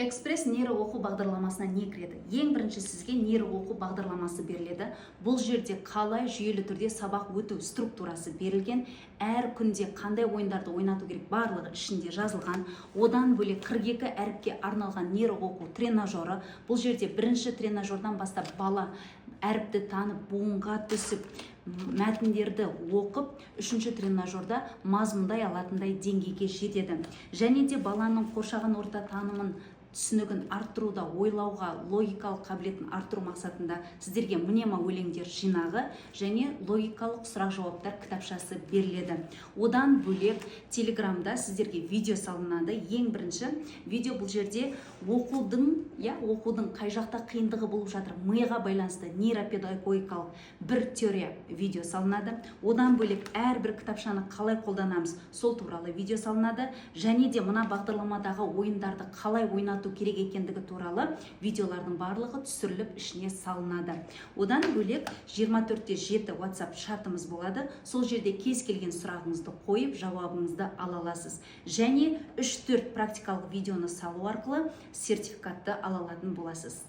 Экспресс нейро оқу бағдарламасына не кіреді? Ең бірінші сізге нейро оқу бағдарламасы беріледі. Бұл жерде қалай жүйелі түрде сабақ өту структурасы берілген, әр күнде қандай ойындарды ойнату керек барлығы ішінде жазылған. Одан бөлек 42 әріпке арналған нейро оқу тренажері. Бұл жерде бірінші тренажердан бастап бала әріпті танып, буынға түсіп, мәтіндерді оқып, үшінші тренажерда мазмұндай алатындай деңгейге жетеді. Және де баланың қоршаған орта танымын, түсінігін арттыруда, ойлауға, логикалық қабілетін арттыру мақсатында сіздерге мнема өлеңдер жинағы және логикалық сұрақ-жауаптар кітапшасы беріледі. Одан бөлек телеграмда сіздерге видео салынады. Ең бірінші видео бұл жерде оқудың қай жақта қиындығы болып жатыр, миға байланысты нейропедагогикалық бір теория видео салынады. Одан бөлек әрбір кітапшаны қалай қолданамыз, сол туралы видео салынады. Және де мына бағдарламадағы ойындарды қалай ойнату керек екендігі туралы видеолардың барлығы түсіріліп ішіне салынады. Одан бөлек 24/7 WhatsApp шартымыз болады. Сол жерде кез келген сұрағыңызды қойып, жауабыңызды ала аласыз. Және 3-4 практикалық видеоны салу арқылы сертификатты ала алатын боласыз.